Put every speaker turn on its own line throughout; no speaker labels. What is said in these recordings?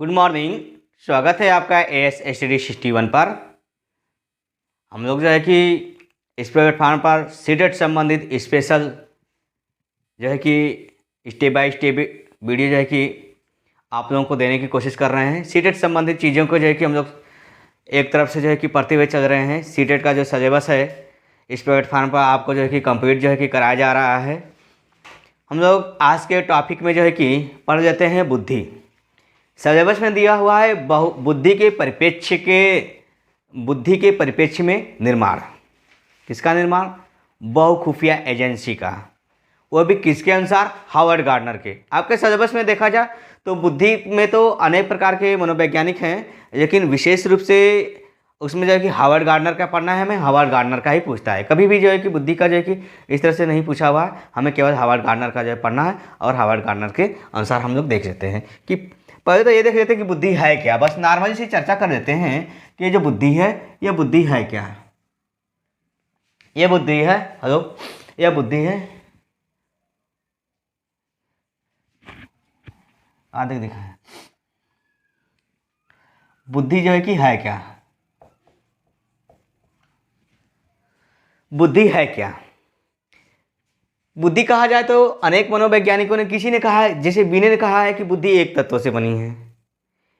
Good morning. स्वागत है आपका एएस स्टडी 61 पर। हम लोग जो है कि इस प्लेटफॉर्म पर सीटेट संबंधित स्पेशल जो है कि स्टेप बाय स्टेप वीडियो जो है कि आप लोगों को देने की कोशिश कर रहे हैं। सीटेट संबंधित चीज़ों को जो है कि हम लोग एक तरफ से जो है कि पढ़ते हुए चल रहे हैं। सीटेट का जो सिलेबस है इस प्लेटफॉर्म पर आपको जो है कि कंप्लीट जो है कि कराया जा रहा है। हम लोग आज के टॉपिक में जो है कि पढ़ लेते हैं बुद्धि। सिलेबस में दिया हुआ है बुद्धि के परिप्रेक्ष्य में निर्माण। किसका निर्माण? बहुखुफिया एजेंसी का। वो भी किसके अनुसार? हार्वर्ड गार्डनर के। आपके सिलेबस में देखा जाए तो बुद्धि में तो अनेक प्रकार के मनोवैज्ञानिक हैं, लेकिन विशेष रूप से उसमें जो है कि हार्वर्ड गार्डनर का पढ़ना है। हमें हार्वर्ड गार्डनर का ही पूछता है। कभी भी जो है कि बुद्धि का जो है कि इस तरह से नहीं पूछा हुआ है। हमें केवल हार्वर्ड गार्डनर का जो है पढ़ना है और हार्वर्ड गार्डनर के अनुसार हम लोग देख लेते हैं कि पहले तो ये देख लेते हैं कि बुद्धि है क्या। बस नॉर्मली से चर्चा कर लेते हैं कि ये जो बुद्धि है, ये बुद्धि है क्या। ये बुद्धि है, हेलो, यह बुद्धि है। आगे दिखा है बुद्धि जो है कि है क्या। बुद्धि है क्या? बुद्धि कहा जाए तो अनेक मनोवैज्ञानिकों ने, किसी ने कहा है, जैसे बीने ने कहा है कि बुद्धि एक तत्व से बनी है।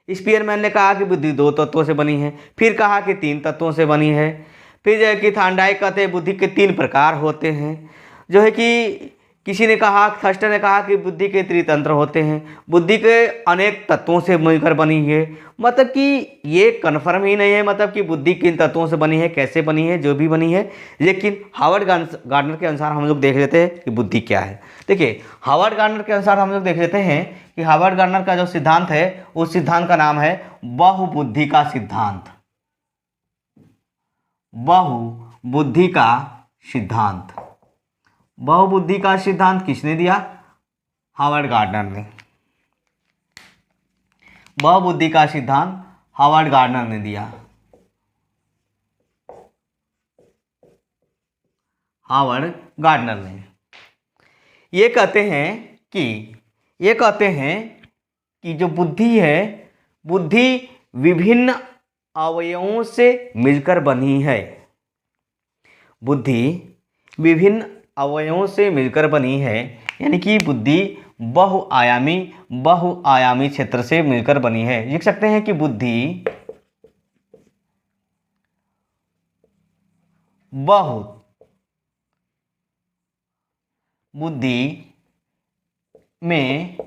स्पीयरमैन ने कहा कि बुद्धि दो तत्वों से बनी है। फिर कहा कि तीन तत्वों से बनी है। फिर जो है कि थॉर्नडाइक कहते हैं बुद्धि के तीन प्रकार होते हैं। जो है कि किसी ने कहा, थर्स्टर ने कहा कि बुद्धि के त्रितंत्र होते हैं। बुद्धि के अनेक तत्वों से मिलकर बनी है। मतलब कि ये कन्फर्म ही नहीं है मतलब कि बुद्धि किन तत्वों से बनी है, कैसे बनी है, जो भी बनी है। लेकिन हार्वर्ड गार्डनर के अनुसार हम लोग देख लेते हैं कि बुद्धि क्या है। देखिए, हार्वर्ड गार्डनर के अनुसार हम लोग देख लेते हैं कि हार्वर्ड गार्डनर का जो सिद्धांत है उस सिद्धांत का नाम है बहुबुद्धि का सिद्धांत। बहुबुद्धि का सिद्धांत। बहुबुद्धि का सिद्धांत किसने दिया? हार्वर्ड गार्डनर ने। बहुबुद्धि का सिद्धांत हार्वर्ड गार्डनर ने दिया। हार्वर्ड गार्डनर ने ये कहते हैं कि जो बुद्धि है, बुद्धि विभिन्न अवयवों से मिलकर बनी है। बुद्धि विभिन्न अवयवों से मिलकर बनी है, यानी कि बुद्धि बहुआयामी क्षेत्र से मिलकर बनी है। लिख सकते हैं कि बुद्धि में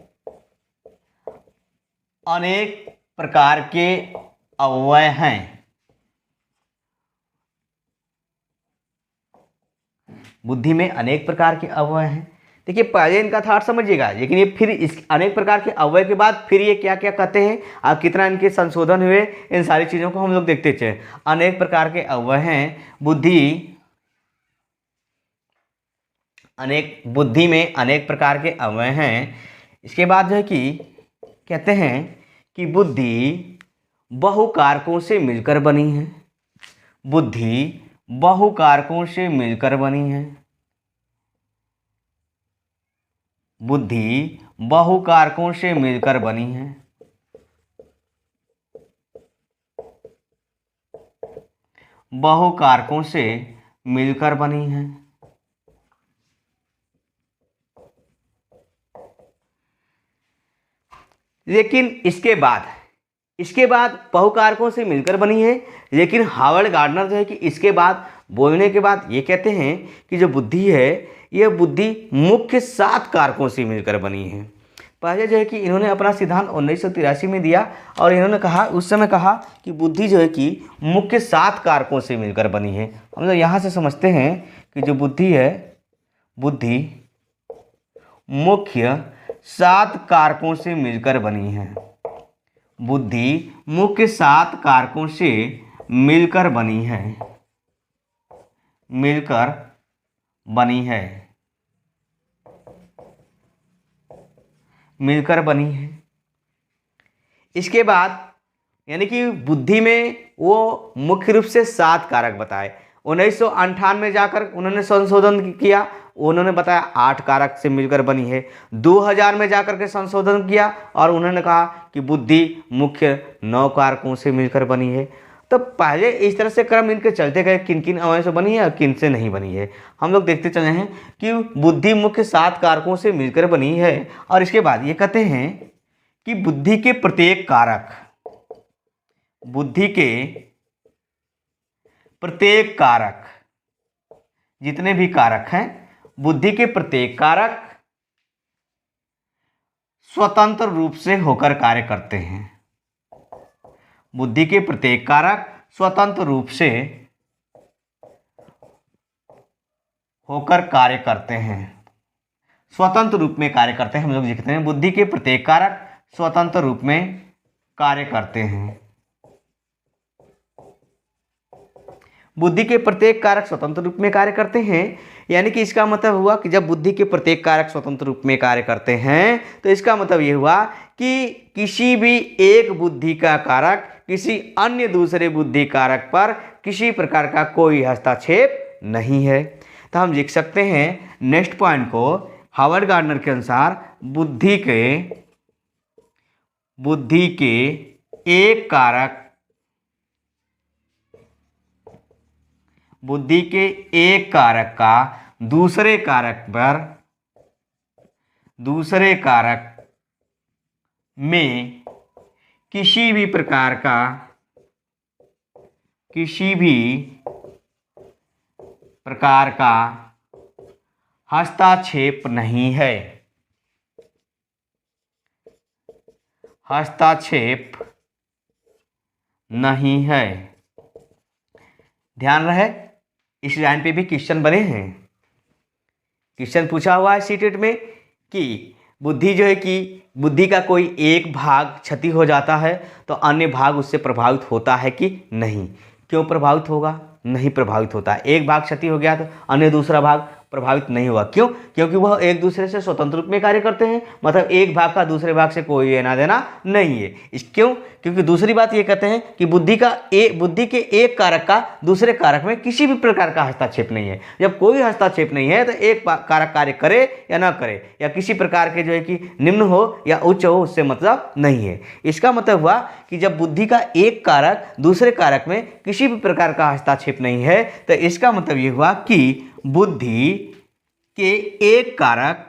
अनेक प्रकार के अवयव हैं। बुद्धि में अनेक प्रकार के अवयव हैं। देखिए, पहले इनका था समझिएगा, लेकिन ये फिर इस अनेक प्रकार के अवयव के बाद फिर ये क्या क्या कहते हैं और कितना इनके संशोधन हुए, इन सारी चीज़ों को हम लोग देखते चले। अनेक प्रकार के अवयव हैं। बुद्धि में अनेक प्रकार के अवयव हैं। इसके बाद जो है कि कहते हैं कि बुद्धि बहुकारकों से मिलकर बनी है। बुद्धि बहुकारकों से मिलकर बनी है। बुद्धि बहुकारकों से मिलकर बनी है। बहुकारकों से मिलकर बनी है। लेकिन इसके बाद बहुकारकों से मिलकर बनी है। लेकिन हार्वर्ड गार्डनर जो है कि इसके बाद बोलने के बाद ये कहते हैं कि जो बुद्धि है, यह बुद्धि मुख्य 7 कारकों से मिलकर बनी है। पहले जो है कि इन्होंने अपना सिद्धांत 1983 में दिया और इन्होंने कहा, उस समय कहा कि बुद्धि जो है कि मुख्य 7 कारकों से मिलकर बनी है। हम लोग यहाँ से समझते हैं कि जो बुद्धि है, बुद्धि मुख्य 7 कारकों से मिलकर बनी है। बुद्धि मुख्य 7 कारकों से मिलकर बनी है। मिलकर बनी है। इसके बाद यानी कि बुद्धि में वो मुख्य रूप से 7 कारक बताए। 1998 में जाकर उन्होंने संशोधन किया, उन्होंने बताया 8 कारक से मिलकर बनी है। 2000 में जाकर के संशोधन किया और उन्होंने कहा कि बुद्धि मुख्य 9 कारकों से मिलकर बनी है। तो पहले इस तरह से क्रम इनके चलते गए, किन किन अवयवों से बनी है और किन से नहीं बनी है। हम लोग देखते चले हैं कि बुद्धि मुख्य 7 कारकों से मिलकर बनी है। और इसके बाद ये कहते हैं कि बुद्धि के प्रत्येक कारक, बुद्धि के प्रत्येक कारक, जितने भी कारक हैं, बुद्धि के प्रत्येक कारक स्वतंत्र रूप से होकर कार्य करते हैं। बुद्धि के प्रत्येक कारक स्वतंत्र रूप से होकर कार्य करते हैं, स्वतंत्र रूप में कार्य करते हैं। हम लोग लिखते हैं बुद्धि के प्रत्येक कारक स्वतंत्र रूप में कार्य करते हैं। बुद्धि के प्रत्येक कारक स्वतंत्र रूप में कार्य करते हैं, यानी कि इसका मतलब हुआ कि जब बुद्धि के प्रत्येक कारक स्वतंत्र रूप में कार्य करते हैं तो इसका मतलब ये हुआ कि किसी भी एक बुद्धि का कारक किसी अन्य दूसरे बुद्धि कारक पर किसी प्रकार का कोई हस्तक्षेप नहीं है। तो हम लिख सकते हैं नेक्स्ट पॉइंट को, हावर्ड गार्डनर के अनुसार बुद्धि के एक कारक, बुद्धि के एक कारक का दूसरे कारक में किसी भी प्रकार का हस्तक्षेप नहीं है, हस्तक्षेप नहीं है। ध्यान रहे, इस लाइन पे भी क्वेश्चन बने हैं। क्वेश्चन पूछा हुआ है सीटेट में कि बुद्धि जो है कि बुद्धि का कोई एक भाग क्षति हो जाता है तो अन्य भाग उससे प्रभावित होता है कि नहीं। क्यों प्रभावित होगा? नहीं प्रभावित होता। एक भाग क्षति हो गया तो अन्य दूसरा भाग प्रभावित नहीं हुआ। क्यों? क्योंकि वह एक दूसरे से स्वतंत्र रूप में कार्य करते हैं, मतलब एक भाग का दूसरे भाग से कोई लेना देना नहीं है। क्यों? क्योंकि दूसरी बात ये कहते हैं कि बुद्धि के एक कारक का दूसरे कारक में किसी भी प्रकार का हस्तक्षेप नहीं है। जब कोई हस्तक्षेप नहीं है तो एक कारक कार्य करे या ना करे या किसी प्रकार के जो है कि निम्न हो या उच्च हो, उससे मतलब नहीं है। इसका मतलब हुआ कि जब बुद्धि का एक कारक दूसरे कारक में किसी भी प्रकार का हस्तक्षेप नहीं है तो इसका मतलब ये हुआ कि बुद्धि के एक कारक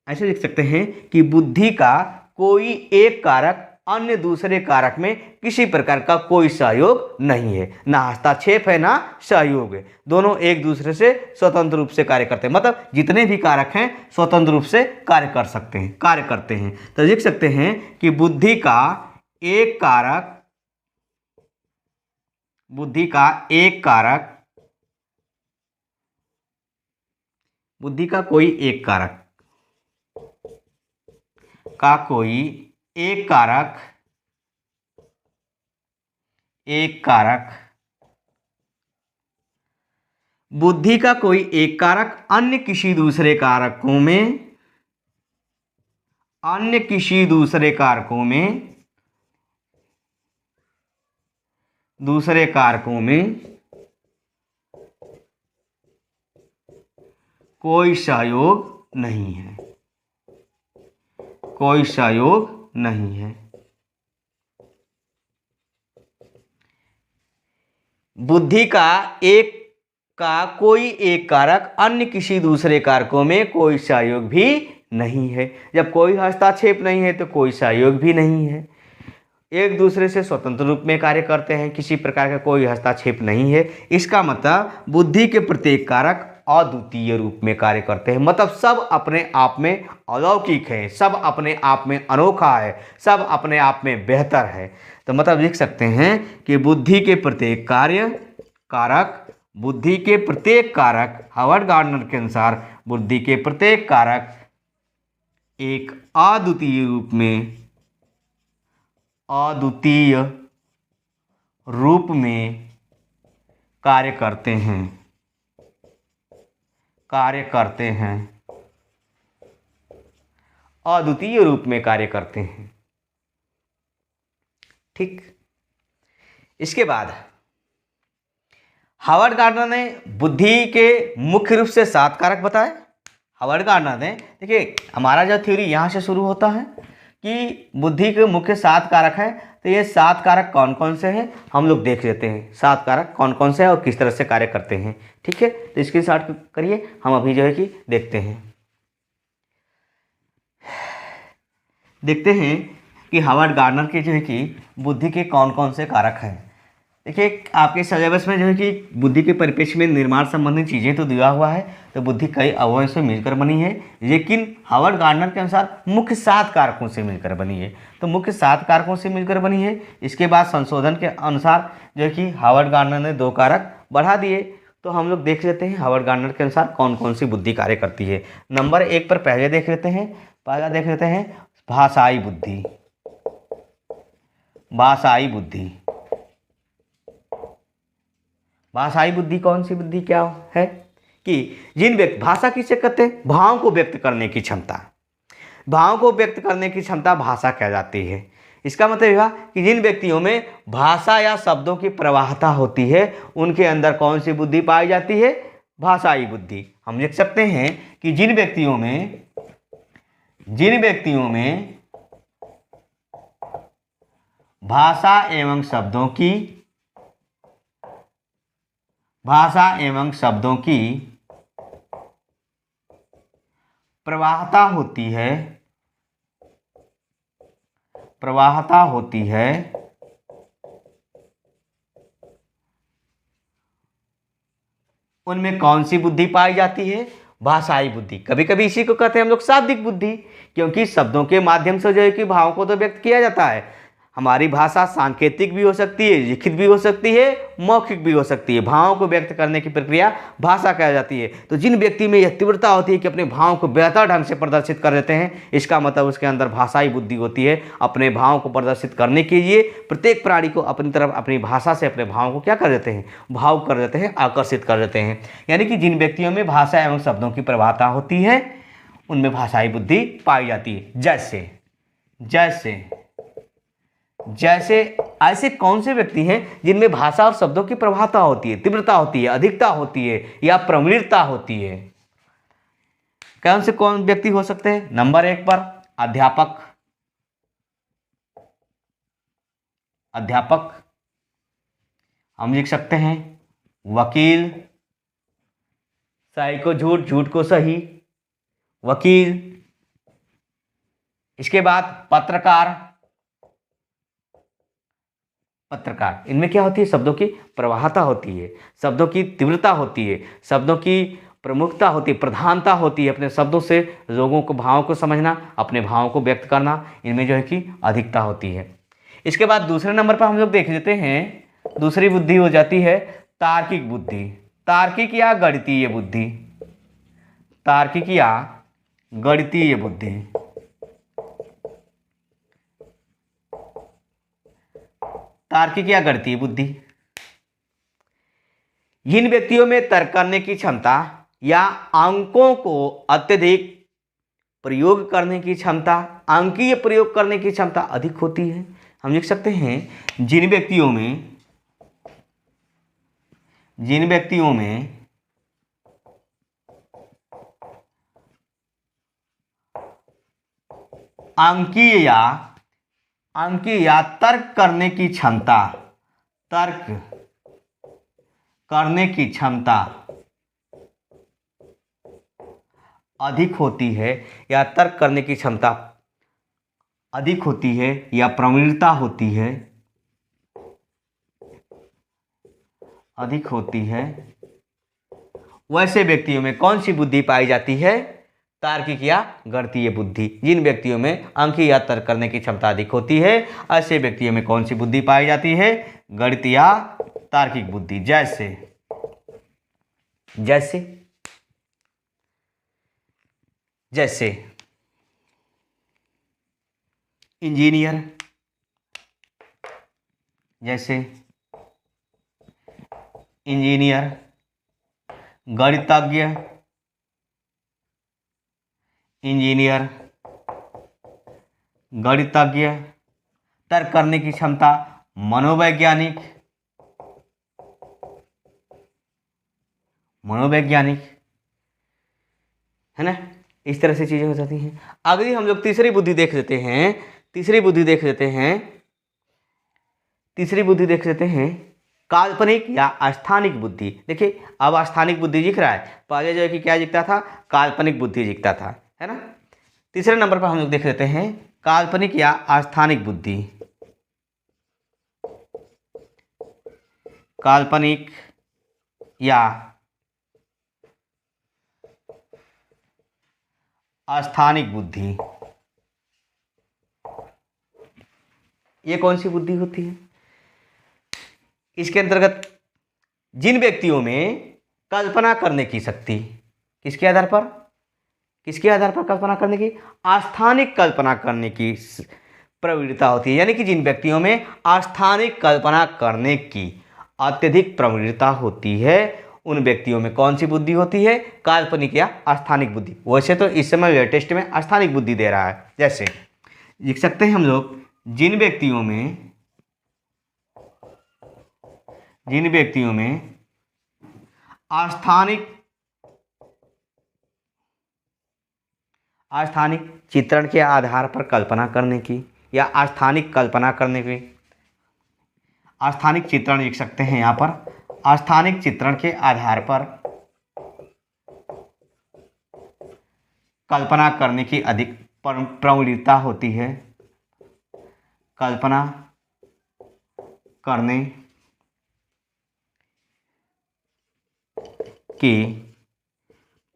ऐसे लिख सकते हैं कि बुद्धि का कोई एक कारक अन्य दूसरे कारक में किसी प्रकार का कोई सहयोग नहीं है, ना हस्तक्षेप है ना सहयोग है। दोनों एक दूसरे से स्वतंत्र रूप से कार्य करते हैं, मतलब जितने भी कारक हैं स्वतंत्र रूप से कार्य करते हैं। तो लिख सकते हैं कि बुद्धि का कोई एक कारक बुद्धि का कोई एक कारक अन्य किसी दूसरे कारकों में कोई सहयोग नहीं है। बुद्धि का कोई एक कारक अन्य किसी दूसरे कारकों में कोई सहयोग भी नहीं है। जब कोई हस्तक्षेप नहीं है तो कोई सहयोग भी नहीं है। एक दूसरे से स्वतंत्र रूप में कार्य करते हैं, किसी प्रकार का कोई हस्तक्षेप नहीं है। इसका मतलब बुद्धि के प्रत्येक कारक अद्वितीय रूप में कार्य करते हैं, मतलब सब अपने आप में अलौकिक है, सब अपने आप में अनोखा है, सब अपने आप में बेहतर है। तो मतलब लिख सकते हैं कि बुद्धि के प्रत्येक कारक हावर्ड गार्डनर के अनुसार बुद्धि के प्रत्येक कारक एक अद्वितीय रूप में कार्य करते हैं अद्वितीय रूप में कार्य करते हैं। ठीक, इसके बाद हावर्ड गार्डनर ने बुद्धि के मुख्य रूप से 7 कारक बताए। हावर्ड गार्डनर ने, देखिए हमारा जो थ्योरी यहाँ से शुरू होता है कि बुद्धि के मुख्य 7 कारक हैं, तो ये 7 कारक कौन कौन से हैं हम लोग देख लेते हैं। 7 कारक कौन कौन से हैं और किस तरह से कार्य करते हैं। ठीक है, तो इसकी स्टार्ट करिए, हम अभी जो है कि देखते हैं कि हावर्ड गार्डनर के जो है कि बुद्धि के कौन कौन से कारक हैं। देखिए आपके सिलेबस में जो है कि बुद्धि के परिप्रेक्ष्य में निर्माण संबंधी चीज़ें तो दिया हुआ है, तो बुद्धि कई अवयवों से मिलकर बनी है, लेकिन हावर्ड गार्डनर के अनुसार मुख्य 7 कारकों से मिलकर बनी है। तो मुख्य 7 कारकों से मिलकर बनी है। इसके बाद संशोधन के अनुसार जो है कि हावर्ड गार्डनर ने 2 कारक बढ़ा दिए। तो हम लोग देख लेते हैं हावर्ड गार्डनर के अनुसार कौन कौन सी बुद्धि कार्य करती है। नंबर 1 पर पहले देख लेते हैं, भाषाई बुद्धि। भाषाई बुद्धि, भाषाई बुद्धि कौन सी बुद्धि क्या है कि जिन व्यक्ति, भाषा किसे कहते हैं, भाव को व्यक्त करने की क्षमता। भाव को व्यक्त करने की क्षमता भाषा कहलाती है। इसका मतलब यह कि जिन व्यक्तियों में भाषा या शब्दों की प्रवाहता होती है, उनके अंदर कौन सी बुद्धि पाई जाती है, भाषाई बुद्धि। हम लिख सकते हैं कि जिन व्यक्तियों में भाषा एवं शब्दों की प्रवाहता होती है, उनमें कौन सी बुद्धि पाई जाती है, भाषाई बुद्धि। कभी कभी इसी को कहते हैं हम लोग शाब्दिक बुद्धि, क्योंकि शब्दों के माध्यम से जो है कि भावों को तो व्यक्त किया जाता है। हमारी भाषा सांकेतिक भी हो सकती है, लिखित भी हो सकती है, मौखिक भी हो सकती है। भावों को व्यक्त करने की प्रक्रिया भाषा कहा जाती है। तो जिन व्यक्ति में यह तीव्रता होती है कि अपने भावों को बेहतर ढंग से प्रदर्शित कर देते हैं, इसका मतलब उसके अंदर भाषाई बुद्धि होती है। अपने भावों को प्रदर्शित करने के लिए प्रत्येक प्राणी को अपनी तरफ अपनी भाषा से अपने भावों को क्या कर देते हैं, भाव कर देते हैं, आकर्षित कर देते हैं। यानी कि जिन व्यक्तियों में भाषा एवं शब्दों की प्रवाहता होती है, उनमें भाषाई बुद्धि पाई जाती है। जैसे ऐसे कौन से व्यक्ति हैं जिनमें भाषा और शब्दों की प्रवाहता होती है, तीव्रता होती है, अधिकता होती है या प्रवणता होती है। कौन व्यक्ति हो सकते हैं। नंबर 1 पर अध्यापक, हम लिख सकते हैं वकील, सही को झूठ, झूठ को सही, वकील। इसके बाद पत्रकार, इनमें क्या होती है, शब्दों की प्रवाहता होती है, शब्दों की तीव्रता होती है, शब्दों की प्रमुखता होती है, प्रधानता होती है। अपने शब्दों से लोगों को भावों को समझना, अपने भावों को व्यक्त करना, इनमें जो है कि अधिकता होती है। इसके बाद दूसरे नंबर पर हम लोग देख लेते हैं, दूसरी बुद्धि हो जाती है तार्किक बुद्धि। तार्किक या गणितीय बुद्धि, तार्किक या गणितीय बुद्धि। तार्किक या गणितीय बुद्धि, जिन व्यक्तियों में तर्क करने की क्षमता या अंकों को अत्यधिक प्रयोग करने की क्षमता, अंकीय प्रयोग करने की क्षमता अधिक होती है। हम लिख सकते हैं जिन व्यक्तियों में अंकीय या तर्क करने की क्षमता अधिक होती है, या तर्क करने की क्षमता अधिक होती है या प्रवणता होती है, अधिक होती है, वैसे व्यक्तियों में कौन सी बुद्धि पाई जाती है, तार्किक या गणितीय बुद्धि। जिन व्यक्तियों में अंकीय या तर्क करने की क्षमता अधिक होती है, ऐसे व्यक्तियों में कौन सी बुद्धि पाई जाती है, गणितीय या तार्किक बुद्धि। जैसे इंजीनियर, गणितज्ञ, इंजीनियर, गणितज्ञ, तर्क करने की क्षमता मनोवैज्ञानिक, है ना। इस तरह से चीजें हो जाती हैं। अगली हम लोग तीसरी बुद्धि देख लेते हैं। तीसरी बुद्धि देख लेते हैं काल्पनिक या अस्थानिक बुद्धि। देखिए अब अस्थानिक बुद्धि दिख रहा है, पहले जो है कि क्या दिखता था, काल्पनिक बुद्धि दिखता था, है ना। तीसरे नंबर पर हम लोग देख लेते हैं काल्पनिक या अस्थानिक बुद्धि। काल्पनिक या अस्थानिक बुद्धि, ये कौन सी बुद्धि होती है? इसके अंतर्गत जिन व्यक्तियों में कल्पना करने की शक्ति, किसके आधार पर कल्पना करने की, अस्थानिक कल्पना करने की प्रवृत्ति होती है। यानी कि जिन व्यक्तियों में अस्थानिक कल्पना करने की अत्यधिक प्रवृत्ति होती है, उन व्यक्तियों में कौन सी बुद्धि होती है, काल्पनिक या अस्थानिक बुद्धि। वैसे तो इस समय लेटेस्ट में अस्थानिक बुद्धि दे रहा है। जैसे लिख सकते हैं हम लोग, जिन व्यक्तियों में अस्थानिक चित्रण के आधार पर कल्पना करने की, या अस्थानिक कल्पना करने की, अस्थानिक चित्रण लिख सकते हैं यहाँ पर, अस्थानिक चित्रण के आधार पर कल्पना करने की अधिक प्रवणता होती है, कल्पना करने की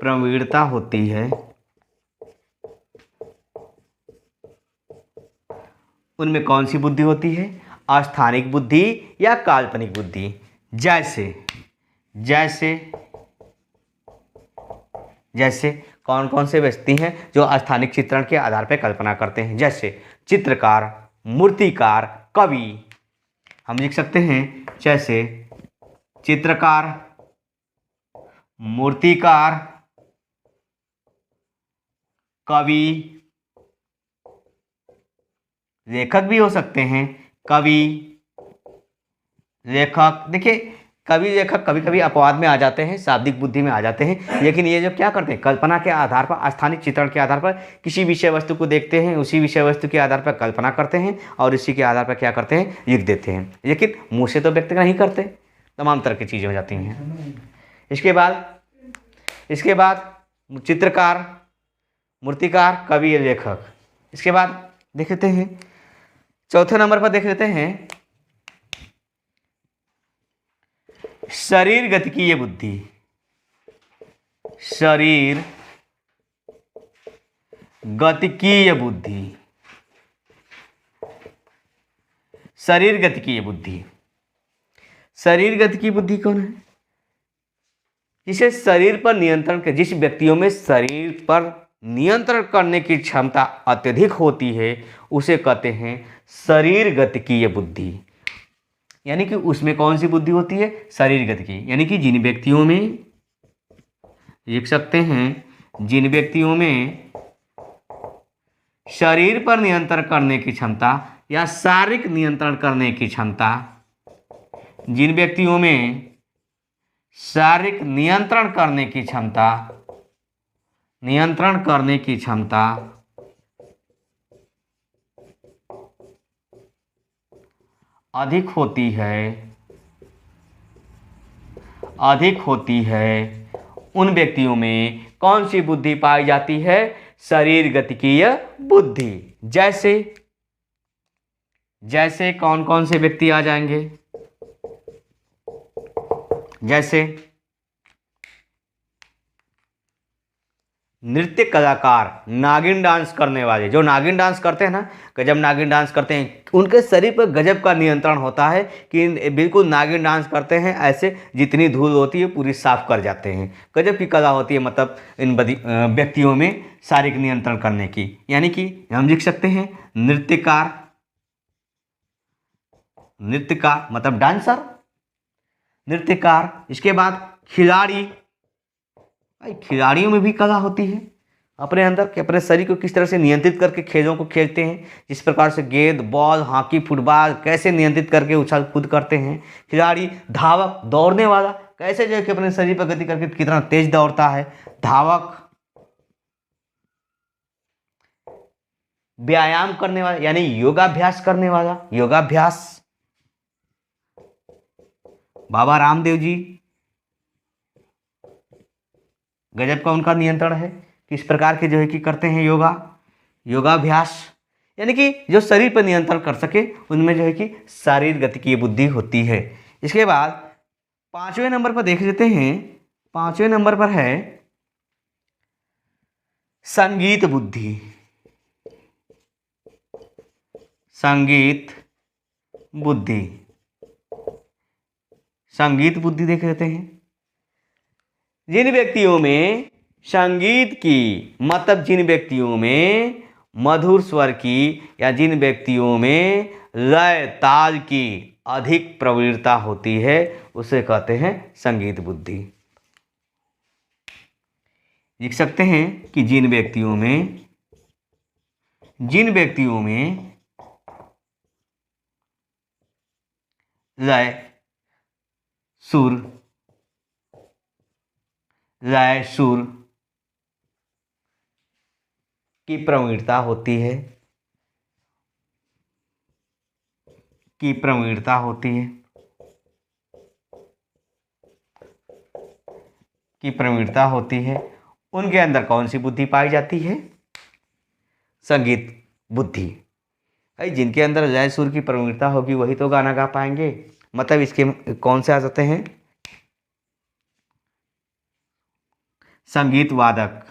प्रवणता होती है, उनमें कौन सी बुद्धि होती है, अस्थानिक बुद्धि या काल्पनिक बुद्धि। जैसे कौन कौन से व्यक्ति हैं जो अस्थानिक चित्रण के आधार पर कल्पना करते हैं, जैसे चित्रकार, मूर्तिकार, कवि। हम लिख सकते हैं जैसे चित्रकार, मूर्तिकार, कवि, लेखक भी हो सकते हैं, कवि, लेखक। देखिए कवि लेखक कभी कभी अपवाद में आ जाते हैं, शाब्दिक बुद्धि में आ जाते हैं, लेकिन ये जो क्या करते हैं, कल्पना के आधार पर, अस्थानिक चित्रण के आधार पर किसी विषय वस्तु को देखते हैं, उसी विषय वस्तु के आधार पर कल्पना करते हैं और इसी के आधार पर क्या करते हैं, लिख देते हैं, लेकिन मुँह से तो व्यक्त नहीं करते। तमाम तरह की चीज़ें हो जाती हैं। इसके बाद चित्रकार, मूर्तिकार, कवि, लेखक। इसके बाद देख लेते हैं चौथे नंबर पर, देख लेते हैं शरीर गतिकीय बुद्धि। शरीर गतिकीय बुद्धि, शरीर गतिकीय बुद्धि। शरीर गतिकीय बुद्धि कौन है? जिसे शरीर पर नियंत्रण के, जिस व्यक्तियों में शरीर पर नियंत्रण करने की क्षमता अत्यधिक होती है, उसे कहते हैं शरीर गतिकीय बुद्धि। यानी कि उसमें कौन सी बुद्धि होती है, शरीर गतिकीय। यानी कि जिन व्यक्तियों में, लिख सकते हैं, जिन व्यक्तियों में शरीर पर नियंत्रण करने की क्षमता या शारीरिक नियंत्रण करने की क्षमता, जिन व्यक्तियों में शारीरिक नियंत्रण करने की क्षमता अधिक होती है, उन व्यक्तियों में कौन सी बुद्धि पाई जाती है, शरीर गतिकीय बुद्धि। जैसे कौन कौन से व्यक्ति आ जाएंगे, जैसे नृत्य कलाकार, नागिन डांस करने वाले, जो नागिन डांस करते हैं ना, गजब नागिन डांस करते हैं, उनके शरीर पर गजब का नियंत्रण होता है कि बिल्कुल नागिन डांस करते हैं, ऐसे जितनी धूल होती है पूरी साफ कर जाते हैं। गजब की कला होती है, मतलब इन व्यक्तियों में शारीरिक नियंत्रण करने की। यानी कि हम लिख सकते हैं नृत्यकार मतलब डांसर, नृत्यकार। इसके बाद खिलाड़ी, भाई खिलाड़ियों में भी कला होती है, अपने अंदर कि अपने शरीर को किस तरह से नियंत्रित करके खेलों को खेलते हैं, जिस प्रकार से गेंद, बॉल, हॉकी, फुटबॉल कैसे नियंत्रित करके उछल कूद करते हैं। खिलाड़ी, धावक, दौड़ने वाला कैसे जो है कि अपने शरीर पर गति करके कितना तेज दौड़ता है। धावक, व्यायाम करने वाला यानी योगाभ्यास करने वाला, योगाभ्यास। बाबा रामदेव जी, गजब का उनका नियंत्रण है, किस प्रकार के जो है कि करते हैं योगा, योगाभ्यास। यानी कि जो शरीर पर नियंत्रण कर सके उनमें जो है कि शारीरिक गतिकीय बुद्धि होती है। इसके बाद 5वें नंबर पर देख लेते हैं। 5वें नंबर पर है संगीत बुद्धि। संगीत बुद्धि, संगीत बुद्धि देख लेते हैं। जिन व्यक्तियों में संगीत की मतलब जिन व्यक्तियों में मधुर स्वर की या जिन व्यक्तियों में लय ताल की अधिक प्रवृत्ता होती है उसे कहते हैं संगीत बुद्धि। लिख सकते हैं कि जिन व्यक्तियों में लय सुर की प्रवणता होती है, उनके अंदर कौन सी बुद्धि पाई जाती है? संगीत बुद्धि। जिनके अंदर लय सुर की प्रवणता होगी वही तो गाना गा पाएंगे। मतलब इसके कौन से आ जाते हैं? संगीत वादक,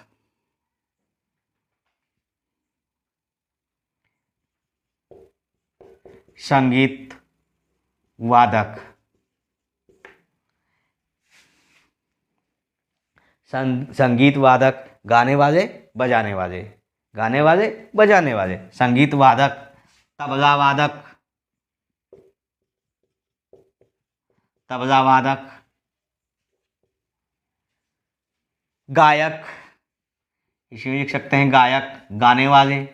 संगीत वादक, संगीत वादक, गाने वाले बजाने वाले, गाने वाले बजाने वाले, संगीत वादक। तबला वादक, तबला वादक। गायक, इसमें लिख सकते हैं गायक, गाने वाले।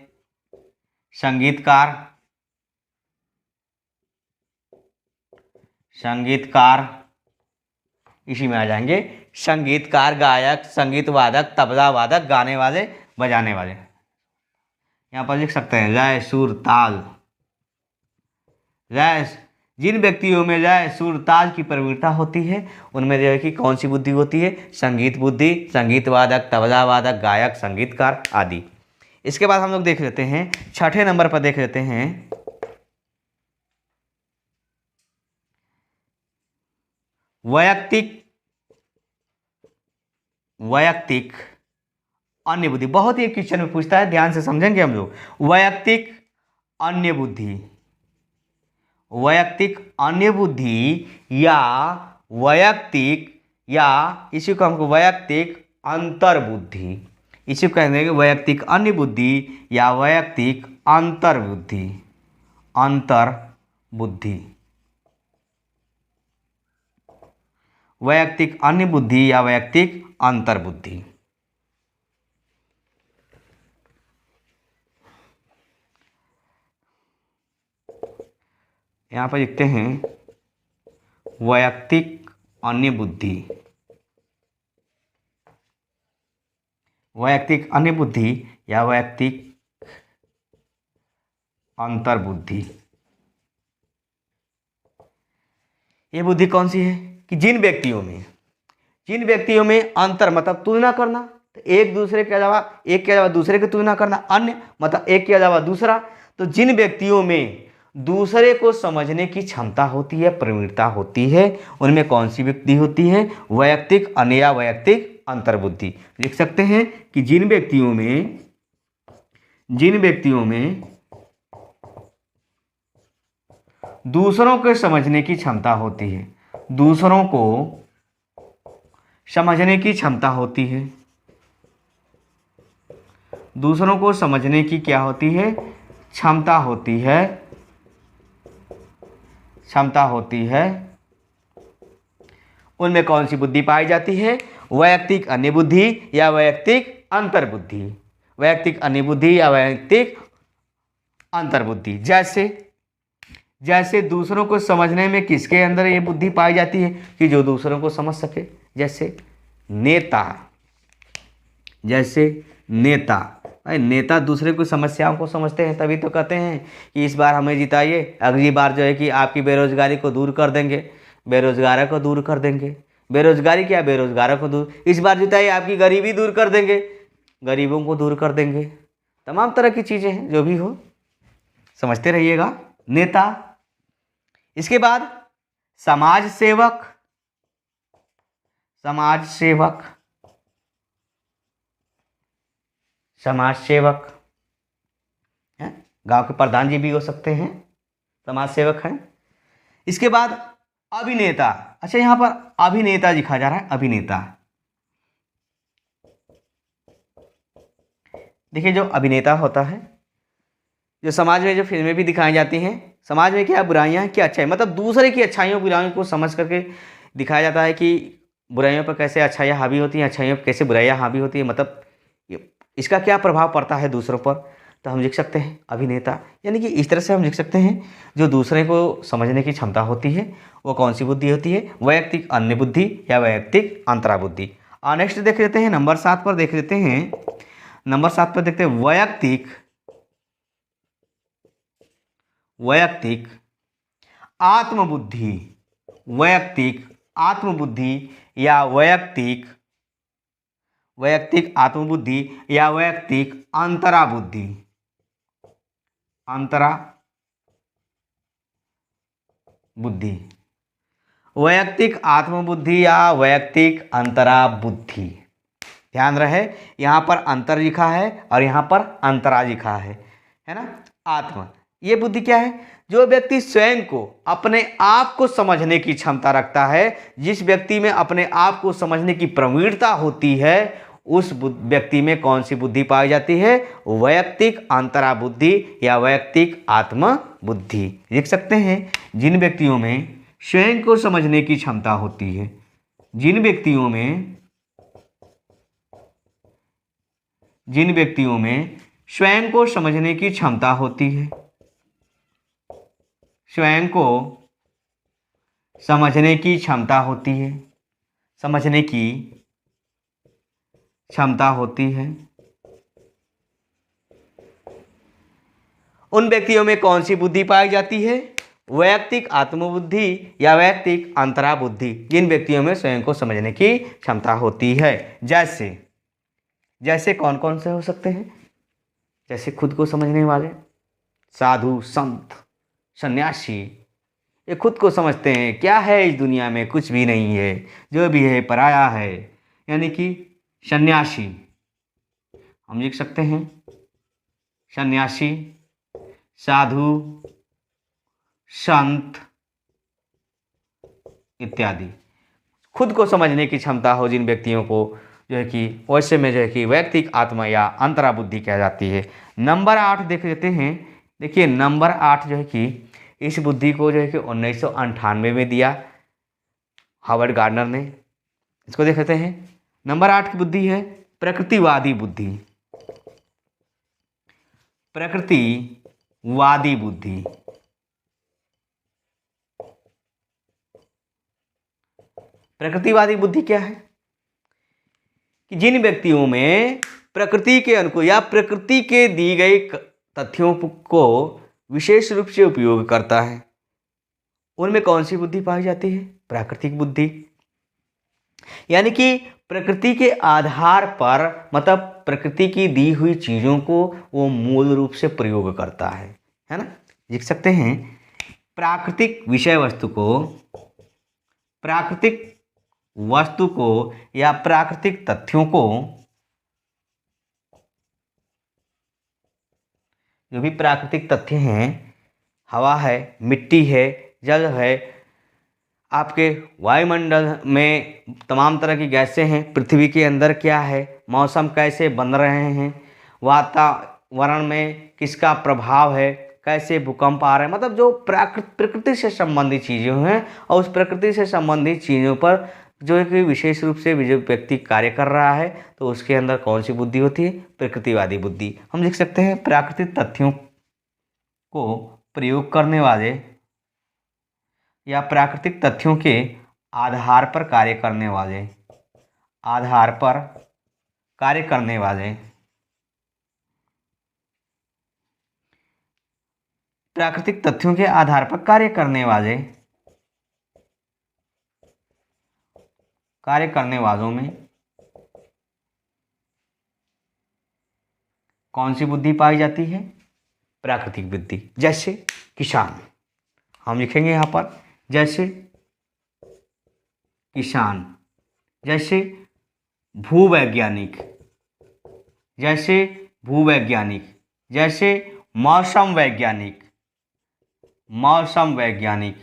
संगीतकार, संगीतकार, इसी में आ जाएंगे संगीतकार, गायक, संगीत वादक, तबला वादक, गाने वाले, बजाने वाले। यहाँ पर लिख सकते हैं लय सुर ताल। लय, जिन व्यक्तियों में लय सुर ताल की प्रवृत्ता होती है उनमें जो है कि कौन सी बुद्धि होती है? संगीत बुद्धि, संगीत वादक, तबला वादक, गायक, संगीतकार आदि। इसके बाद हम लोग देख लेते हैं 6ठे नंबर पर देख लेते हैं वैयक्तिक अन्य बुद्धि। बहुत ही क्वेश्चन में पूछता है, ध्यान से समझेंगे हम लोग। वैयक्तिक अन्य बुद्धि, वैयक्तिक अन्य बुद्धि या वैयक्तिक, या इसी को हमको वैयक्तिक अंतर बुद्धि, इसी को कहेंगे वैयक्तिक अन्य बुद्धि या वैयक्तिक अंतर बुद्धि। अंतर बुद्धि, वैयक्तिक अन्य बुद्धि या वैयक्तिक अंतर बुद्धि। यहाँ पर लिखते हैं वैयक्तिक अन्य बुद्धि, वैयक्तिक अन्य बुद्धि या वैयक्तिक अंतर बुद्धि। ये बुद्धि कौन सी है? कि जिन व्यक्तियों में अंतर मतलब तुलना करना, तो एक के अलावा दूसरे की तुलना करना, अन्य मतलब एक के अलावा दूसरा। तो जिन व्यक्तियों में दूसरे को समझने की क्षमता होती है, प्रवृत्ता होती है, उनमें कौन सी बुद्धि होती है? वैयक्तिक अन्य या वैयक्तिक अंतर बुद्धि। लिख सकते हैं कि जिन व्यक्तियों में दूसरों को समझने की क्षमता होती है, दूसरों को समझने की क्षमता होती है, दूसरों को समझने की क्या होती है? क्षमता होती है, क्षमता होती है। उनमें कौन सी बुद्धि पाई जाती है? वैयक्तिक अन्य बुद्धि या वैयक्तिक अंतर बुद्धि। वैयक्तिक अन्य बुद्धि या वैयक्तिक अंतर्बुद्धि। जैसे जैसे दूसरों को समझने में किसके अंदर ये बुद्धि पाई जाती है कि जो दूसरों को समझ सके। जैसे नेता, जैसे नेता, भाई नेता दूसरे की समस्याओं को समझते हैं, तभी तो कहते हैं कि इस बार हमें जिताइए, अगली बार जो है कि आपकी बेरोजगारी को दूर कर देंगे, बेरोजगारों को दूर कर देंगे, बेरोजगारी क्या, बेरोजगारों को दूर, इस बार जिताइए आपकी गरीबी दूर कर देंगे, गरीबों को दूर कर देंगे। तमाम तरह की चीज़ें हैं, जो भी हो समझते रहिएगा। नेता, इसके बाद समाज सेवक, समाज सेवक, समाज सेवक है, गांव के प्रधान जी भी हो सकते हैं, समाज सेवक हैं। इसके बाद अभिनेता, अच्छा यहां पर अभिनेता लिखा जा रहा है, अभिनेता। देखिए जो अभिनेता होता है, जो समाज में जो फिल्में भी दिखाई जाती हैं, समाज में क्या बुराइयां हैं क्या अच्छाई, मतलब दूसरे की अच्छाइयों बुराइयों को समझ करके दिखाया जाता है कि बुराइयों पर कैसे अच्छाइयाँ हावी होती हैं, अच्छाइयों पर कैसे बुराइयां हावी होती है, मतलब इसका क्या प्रभाव पड़ता है दूसरों पर। तो हम लिख सकते हैं अभिनेता, यानी कि इस तरह से हम लिख सकते हैं जो दूसरे को समझने की क्षमता होती है वो कौन सी बुद्धि होती है, वैयक्तिक अन्य बुद्धि या वैयक्तिक अंतरा बुद्धि। और नेक्स्ट देख लेते हैं नंबर 7 पर, देख लेते हैं नंबर 7 पर देखते हैं वैयक्तिक, वैयक्तिक आत्मबुद्धि, वैयक्तिक आत्मबुद्धि या वैयक्तिक, वैयक्तिक आत्मबुद्धि या वैयक्तिक अंतरा बुद्धि, अंतरा बुद्धि, वैयक्तिक आत्मबुद्धि या वैयक्तिक अंतरा बुद्धि। ध्यान रहे यहाँ पर अंतर लिखा है और यहाँ पर अंतरा लिखा है ना। आत्म, ये बुद्धि क्या है, जो व्यक्ति स्वयं को अपने आप को समझने की क्षमता रखता है, जिस व्यक्ति में अपने आप को समझने की प्रवीणता होती है, उस व्यक्ति में कौन सी बुद्धि पाई जाती है, वैयक्तिक अंतरा बुद्धि या वैयक्तिक आत्म बुद्धि। लिख सकते हैं जिन व्यक्तियों में स्वयं को समझने की क्षमता होती है, जिन व्यक्तियों में स्वयं को समझने की क्षमता होती है, स्वयं को समझने की क्षमता होती है, समझने की क्षमता होती है, उन व्यक्तियों में कौन सी बुद्धि पाई जाती है, वैयक्तिक आत्मबुद्धि या वैयक्तिक अंतरा बुद्धि, जिन व्यक्तियों में स्वयं को समझने की क्षमता होती है। जैसे जैसे कौन कौन से हो सकते हैं, जैसे खुद को समझने वाले, साधु, संत, सन्यासी, ये खुद को समझते हैं क्या है इस दुनिया में, कुछ भी नहीं है, जो भी है पराया है, यानी कि सन्यासी। हम लिख सकते हैं सन्यासी, साधु, संत इत्यादि। खुद को समझने की क्षमता हो जिन व्यक्तियों को, जो है कि वैसे में जो है कि वैयक्तिक आत्मा या अंतरा बुद्धि कह जाती है। नंबर 8 देख लेते हैं। देखिए नंबर 8 जो है कि इस बुद्धि को जो है कि 1998 में दिया हार्वर्ड गार्डनर ने। इसको देख लेते हैं। नंबर 8 की बुद्धि है प्रकृतिवादी बुद्धि, प्रकृतिवादी बुद्धि। प्रकृतिवादी बुद्धि क्या है कि जिन व्यक्तियों में प्रकृति के अनुकूल या प्रकृति के दी गई तथ्यों को विशेष रूप से उपयोग करता है, उनमें कौन सी बुद्धि पाई जाती है, प्राकृतिक बुद्धि। यानी कि प्रकृति के आधार पर, मतलब प्रकृति की दी हुई चीज़ों को वो मूल रूप से प्रयोग करता है ना। लिख सकते हैं प्राकृतिक विषय वस्तु को, प्राकृतिक वस्तु को या प्राकृतिक तथ्यों को, जो भी प्राकृतिक तथ्य हैं, हवा है, मिट्टी है, जल है, आपके वायुमंडल में तमाम तरह की गैसें हैं, पृथ्वी के अंदर क्या है, मौसम कैसे बन रहे हैं, वातावरण में किसका प्रभाव है, कैसे भूकंप आ रहे हैं, मतलब जो प्रकृति से संबंधित चीज़ें हैं और उस प्रकृति से संबंधित चीज़ों पर जो है कि विशेष रूप से जो व्यक्ति कार्य कर रहा है तो उसके अंदर कौन सी बुद्धि होती है? प्रकृतिवादी बुद्धि। हम लिख सकते हैं प्राकृतिक तथ्यों को प्रयोग करने वाले या प्राकृतिक तथ्यों के आधार पर कार्य करने वाले, आधार पर कार्य करने वाले, प्राकृतिक तथ्यों के आधार पर कार्य करने वालों में कौन सी बुद्धि पाई जाती है? प्राकृतिक बुद्धि। जैसे किसान, हम लिखेंगे यहाँ पर जैसे किसान, जैसे भूवैज्ञानिक, जैसे भूवैज्ञानिक, जैसे मौसम वैज्ञानिक, मौसम वैज्ञानिक,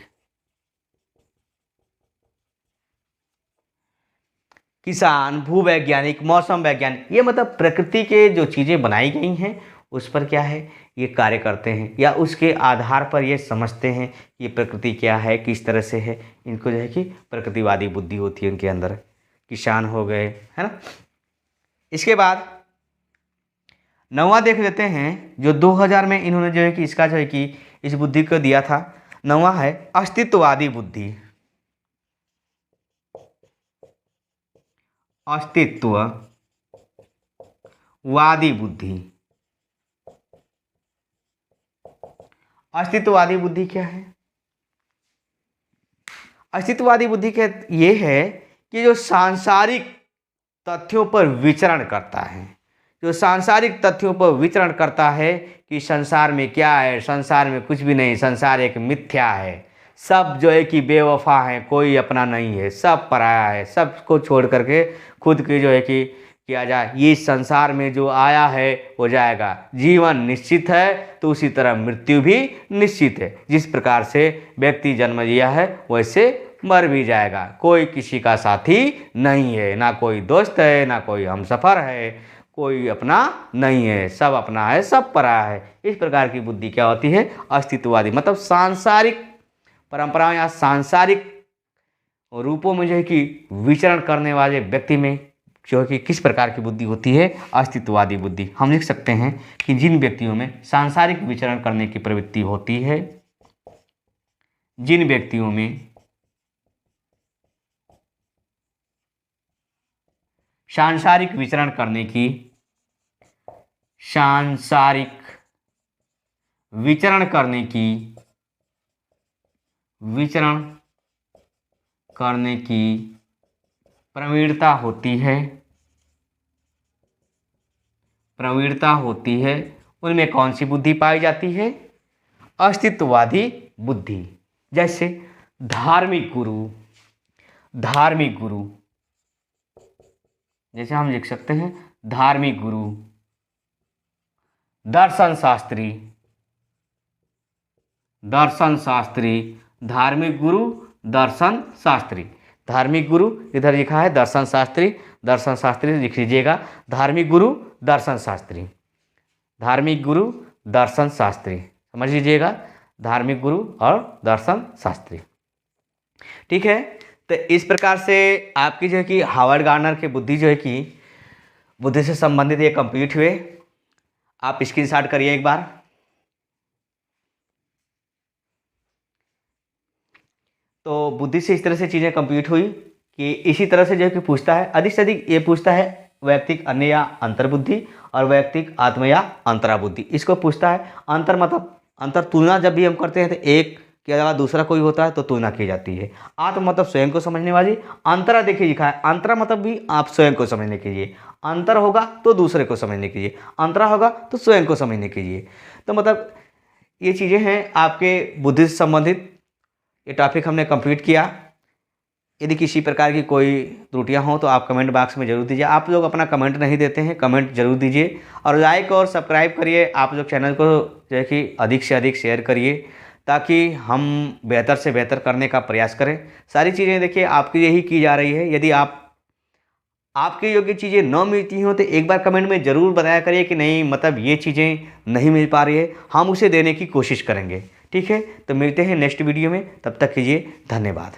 किसान, भूवैज्ञानिक, मौसम वैज्ञानिक, ये मतलब प्रकृति के जो चीज़ें बनाई गई हैं उस पर क्या है, ये कार्य करते हैं या उसके आधार पर ये समझते हैं कि प्रकृति क्या है, किस तरह से है। इनको जो है कि प्रकृतिवादी बुद्धि होती है उनके अंदर। किसान हो गए, है ना। इसके बाद 9वां देख लेते हैं, जो 2000 में इन्होंने जो है कि इसका जो है कि इस बुद्धि को दिया था। 9वां है अस्तित्ववादी बुद्धि। अस्तित्ववादी बुद्धि। अस्तित्ववादी बुद्धि क्या है? अस्तित्ववादी बुद्धि क्या ये है कि जो सांसारिक तथ्यों पर विचरण करता है, जो सांसारिक तथ्यों पर विचरण करता है कि संसार में क्या है, संसार में कुछ भी नहीं, संसार एक मिथ्या है, सब जो है कि बेवफा है, कोई अपना नहीं है, सब पराया है, सबको छोड़ करके खुद की जो है कि किया जाए। ये संसार में जो आया है वो जाएगा, जीवन निश्चित है तो उसी तरह मृत्यु भी निश्चित है। जिस प्रकार से व्यक्ति जन्म लिया है वैसे मर भी जाएगा, कोई किसी का साथी नहीं है, ना कोई दोस्त है, ना कोई हमसफर है, कोई अपना नहीं है, सब अपना है, सब पराया है। इस प्रकार की बुद्धि क्या होती है? अस्तित्ववादी। मतलब सांसारिक परंपराओं या सांसारिक रूपों में जो है कि विचरण करने वाले व्यक्ति में जो है कि किस प्रकार की बुद्धि होती है? अस्तित्ववादी बुद्धि। हम लिख सकते हैं कि जिन व्यक्तियों में सांसारिक विचरण करने की प्रवृत्ति होती है, जिन व्यक्तियों में सांसारिक विचरण करने की, सांसारिक विचरण करने की, विचरण करने की प्रवणता होती है, प्रवणता होती है, उनमें कौन सी बुद्धि पाई जाती है? अस्तित्ववादी बुद्धि। जैसे धार्मिक गुरु, धार्मिक गुरु, जैसे हम लिख सकते हैं धार्मिक गुरु, दर्शन शास्त्री, दर्शन शास्त्री, धार्मिक गुरु, दर्शन शास्त्री। धार्मिक गुरु इधर लिखा है दर्शन शास्त्री, दर्शन शास्त्री लिख लीजिएगा, धार्मिक गुरु, दर्शन शास्त्री, धार्मिक गुरु, दर्शन शास्त्री, समझ लीजिएगा, धार्मिक गुरु और दर्शन शास्त्री। ठीक है, तो इस प्रकार से आपकी जो है कि हावर्ड गार्नर की बुद्धि जो है कि बुद्धि से संबंधित ये कंप्लीट हुए। आप स्क्रीनशॉट करिए एक बार। तो बुद्धि से इस तरह से चीज़ें कंप्लीट हुई कि इसी तरह से जो है कि पूछता है, अधिक से अधिक ये पूछता है वैयक्तिक अन्य या अंतर्बुद्धि और वैयक्तिक आत्म या अंतराबुद्धि, इसको पूछता है। अंतर मतलब अंतर तुलना जब भी हम करते हैं तो एक के अलावा दूसरा कोई होता है तो तुलना की जाती है। आत्म मतलब स्वयं को समझने वाली, अंतरा देखिए लिखा है, अंतरा मतलब भी आप स्वयं को समझने के लिए, अंतर होगा तो दूसरे को समझने के लिए, अंतरा होगा तो स्वयं को समझने के लिए। तो मतलब ये चीज़ें हैं आपके बुद्धि से संबंधित। ये टॉपिक हमने कंप्लीट किया। यदि किसी प्रकार की कोई त्रुटियां हों तो आप कमेंट बॉक्स में जरूर दीजिए। आप लोग अपना कमेंट नहीं देते हैं, कमेंट जरूर दीजिए और लाइक और सब्सक्राइब करिए। आप लोग चैनल को जो है कि अधिक से अधिक शेयर करिए ताकि हम बेहतर से बेहतर करने का प्रयास करें। सारी चीज़ें देखिए आपके लिए ही की जा रही है। यदि आपके योग्य चीज़ें न मिलती हों तो एक बार कमेंट में ज़रूर बताया करिए कि नहीं मतलब ये चीज़ें नहीं मिल पा रही है, हम उसे देने की कोशिश करेंगे। ठीक है, तो मिलते हैं नेक्स्ट वीडियो में, तब तक कीजिए धन्यवाद।